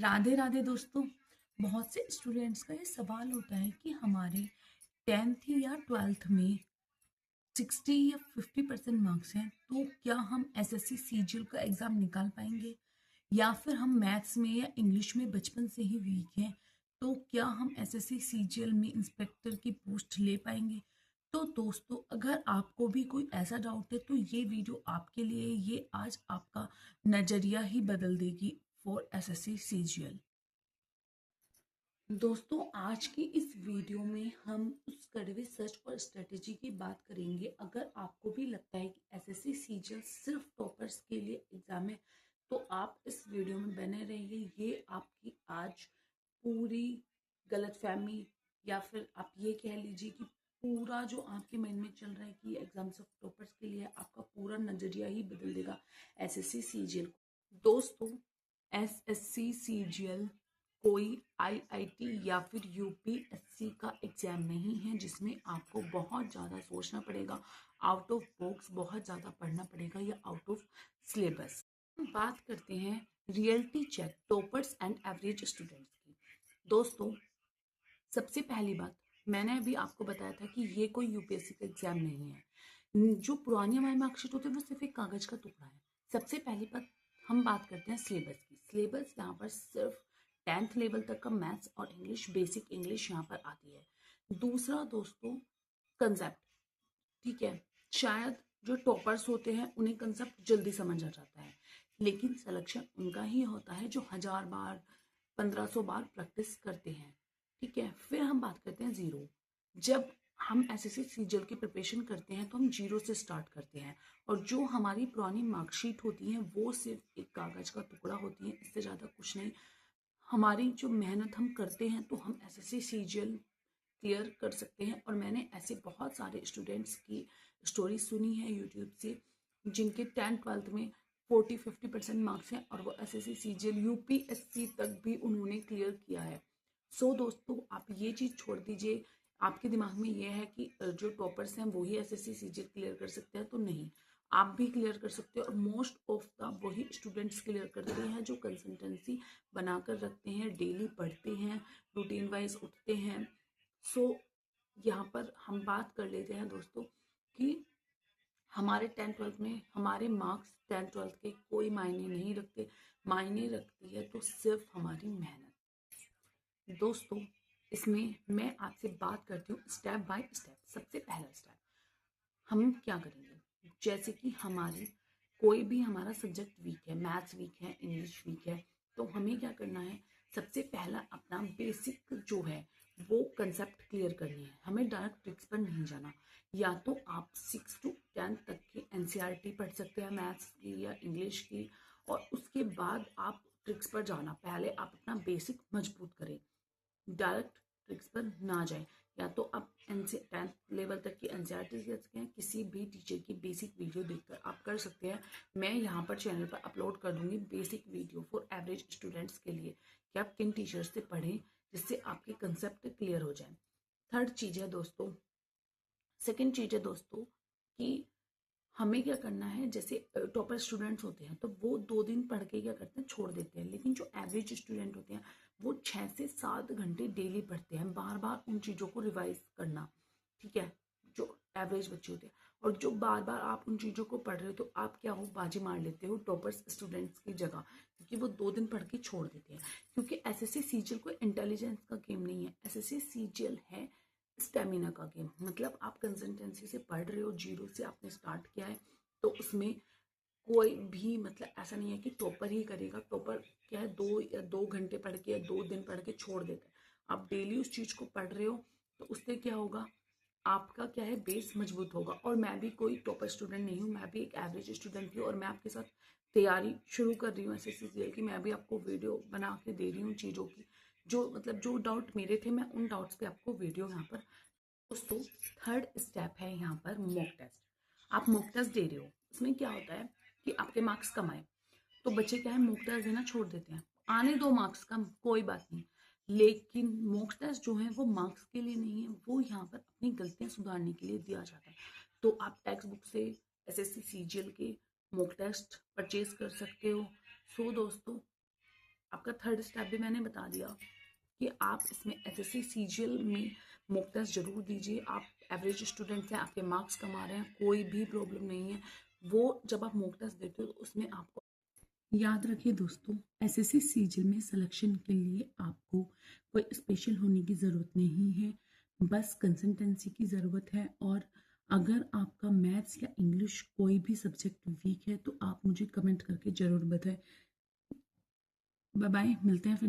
राधे राधे दोस्तों। बहुत से स्टूडेंट्स का ये सवाल होता है कि हमारे 10th या 12th में 60 या 50% मार्क्स हैं, तो क्या हम एसएससी सीजीएल का एग्ज़ाम निकाल पाएंगे, या फिर हम मैथ्स में या इंग्लिश में बचपन से ही वीक हैं, तो क्या हम एसएससी सीजीएल में इंस्पेक्टर की पोस्ट ले पाएंगे। तो दोस्तों, अगर आपको भी कोई ऐसा डाउट है तो ये वीडियो आपके लिए, ये आज आपका नज़रिया ही बदल देगी फॉर एसएससी सीजीएल। दोस्तों, आज की इस वीडियो में हम उस कड़वे सच और स्ट्रेटेजी की बात करेंगे। अगर आपको भी लगता है कि एसएससी सीजीएल सिर्फ टॉपर्स के लिए एग्जाम है, तो आप इस वीडियो में बने रहिए। ये आपकी आज पूरी गलतफहमी, या फिर आप ये कह लीजिए कि पूरा जो आपके मन में चल रहा है कि एग्जाम सिर्फ टॉपर्स के लिए, आपका पूरा नजरिया ही बदल देगा एसएससी सीजीएल को। दोस्तों, एसएससी सीजीएल कोई आईआईटी या फिर यूपीएससी का एग्जाम नहीं है जिसमें आपको बहुत ज़्यादा सोचना पड़ेगा, आउट ऑफ बॉक्स बहुत ज़्यादा पढ़ना पड़ेगा या आउट ऑफ सिलेबस। हम बात करते हैं reality check toppers and average students की। दोस्तों, सबसे पहली बात, मैंने अभी आपको बताया था कि ये कोई यूपीएससी का एग्जाम नहीं है। जो पुरानी हमारी मार्कशीट होती है वो सिर्फ एक कागज का टुकड़ा है। सबसे पहली बात, हम बात करते हैं सिलेबस की। सिलेबस यहाँ पर सिर्फ 10th लेवल तक का मैथ्स और इंग्लिश, बेसिक इंग्लिश यहाँ पर आती है। दूसरा दोस्तों, कंसेप्ट, ठीक है, शायद जो टॉपर्स होते हैं उन्हें कंसेप्ट जल्दी समझ आ जाता है, लेकिन सिलेक्शन उनका ही होता है जो 1000 बार 1500 बार प्रैक्टिस करते हैं। ठीक है, फिर हम बात करते हैं जीरो। जब हम एसएससी सीजीएल की प्रिपरेशन करते हैं तो हम जीरो से स्टार्ट करते हैं, और जो हमारी पुरानी मार्कशीट होती है वो सिर्फ एक कागज का टुकड़ा होती है, इससे ज़्यादा कुछ नहीं। हमारी जो मेहनत हम करते हैं तो हम एसएससी सीजीएल क्लियर कर सकते हैं। और मैंने ऐसे बहुत सारे स्टूडेंट्स की स्टोरी सुनी है यूट्यूब से, जिनके 10th 12th में 40-50% मार्क्स हैं और वो एसएससी सीजीएल यूपीएससी तक भी उन्होंने क्लियर किया है। सो दोस्तों, आप ये चीज़ छोड़ दीजिए। आपके दिमाग में ये है कि जो टॉपर्स हैं वही एसएससी सीजीएल क्लियर कर सकते हैं, तो नहीं, आप भी क्लियर कर सकते हो। और मोस्ट ऑफ द वही स्टूडेंट्स क्लियर करते हैं जो कंसिस्टेंसी बनाकर रखते हैं, डेली पढ़ते हैं, रूटीन वाइज उठते हैं। सो यहाँ पर हम बात कर लेते हैं दोस्तों कि हमारे 10th 12th में हमारे मार्क्स 10th 12th के कोई मायने नहीं रखते। मायने रखती है तो सिर्फ हमारी मेहनत। दोस्तों, इसमें मैं आपसे बात करती हूँ स्टेप बाय स्टेप। सबसे पहला स्टेप, हम क्या करेंगे, जैसे कि हमारी कोई भी हमारा सब्जेक्ट वीक है, मैथ्स वीक है, इंग्लिश वीक है, तो हमें क्या करना है, सबसे पहला अपना बेसिक जो है वो कंसेप्ट क्लियर करनी है। हमें डायरेक्ट ट्रिक्स पर नहीं जाना। या तो आप 6 to 10 तक की एनसीईआरटी पढ़ सकते हैं मैथ्स की या इंग्लिश की, और उसके बाद आप ट्रिक्स पर जाना। पहले आप अपना बेसिक मजबूत करें, डायरेक्ट ट्रिक्स पर ना जाए। या तो आप 10th लेवल तक की एनसीईआरटी कर सकते हैं, किसी भी टीचर की बेसिक वीडियो देखकर आप कर सकते हैं। मैं यहाँ पर चैनल पर अपलोड कर दूंगी basic video for average students के लिए कि आप किन टीचर से पढ़ें जिससे आपके कंसेप्ट क्लियर हो जाए। थर्ड चीज़ है दोस्तों, सेकेंड चीज़ है दोस्तों कि हमें क्या करना है, जैसे टॉपर स्टूडेंट्स होते हैं तो वो 2 दिन पढ़ के क्या करते हैं, छोड़ देते हैं। लेकिन जो एवरेज स्टूडेंट होते हैं वो 6 से 7 घंटे डेली पढ़ते हैं, बार बार उन चीज़ों को रिवाइज करना। ठीक है, जो एवरेज बच्चे होते हैं, और जो बार बार आप उन चीज़ों को पढ़ रहे हो तो आप क्या हो, बाजी मार लेते हो टॉपर्स स्टूडेंट्स की जगह, क्योंकि वो 2 दिन पढ़ के छोड़ देते हैं। क्योंकि एसएससी सीजीएल कोई इंटेलिजेंस का गेम नहीं है, एसएससी सीजीएल है स्टेमिना का गेम। मतलब आप कंसिस्टेंसी से पढ़ रहे हो, जीरो से आपने स्टार्ट किया है, तो उसमें कोई भी मतलब ऐसा नहीं है कि टॉपर ही करेगा। टॉपर क्या है, 2 घंटे पढ़ के या 2 दिन पढ़ के छोड़ देता है। आप डेली उस चीज़ को पढ़ रहे हो तो उससे क्या होगा, आपका क्या है, बेस मजबूत होगा। और मैं भी कोई टॉपर स्टूडेंट नहीं हूँ, मैं भी एक एवरेज स्टूडेंट हूँ, और मैं आपके साथ तैयारी शुरू कर रही हूँ एसएससी सीजीएल की। मैं भी आपको वीडियो बना के दे रही हूँ चीज़ों की, जो मतलब जो डाउट मेरे थे, मैं उन डाउट्स पे आपको वीडियो यहाँ पर। दोस्तों, थर्ड स्टेप है यहाँ पर मॉक टेस्ट। आप मॉक टेस्ट दे रहे हो, इसमें क्या होता है कि आपके मार्क्स कम आए तो बच्चे क्या है, मॉक टेस्ट देना छोड़ देते हैं। आने दो मार्क्स कम, कोई बात नहीं, लेकिन मॉक टेस्ट जो है वो मार्क्स के लिए नहीं है, वो यहाँ पर अपनी गलतियां सुधारने के लिए दिया जाता है। तो आप टेक्स्ट बुक से एसएससी सीजीएल के मॉक टेस्ट परचेज कर सकते हो। सो दोस्तों, आपका थर्ड स्टेप भी मैंने बता दिया कि आप इसमें एसएससी सीजीएल में मॉक टेस्ट जरूर दीजिए। आप एवरेज स्टूडेंट्स हैं, आपके मार्क्स कम आ रहे हैं, कोई भी प्रॉब्लम नहीं है। वो जब आप मॉक टेस्ट देते हो तो उसमें आपको याद रखिए दोस्तों, एसएससी सीजीएल में सिलेक्शन के लिए आपको कोई स्पेशल होने की ज़रूरत नहीं है, बस कंसिस्टेंसी की ज़रूरत है। और अगर आपका मैथ्स या इंग्लिश कोई भी सब्जेक्ट वीक है तो आप मुझे कमेंट करके ज़रूर बताएं। बाय बाय, मिलते हैं फिर।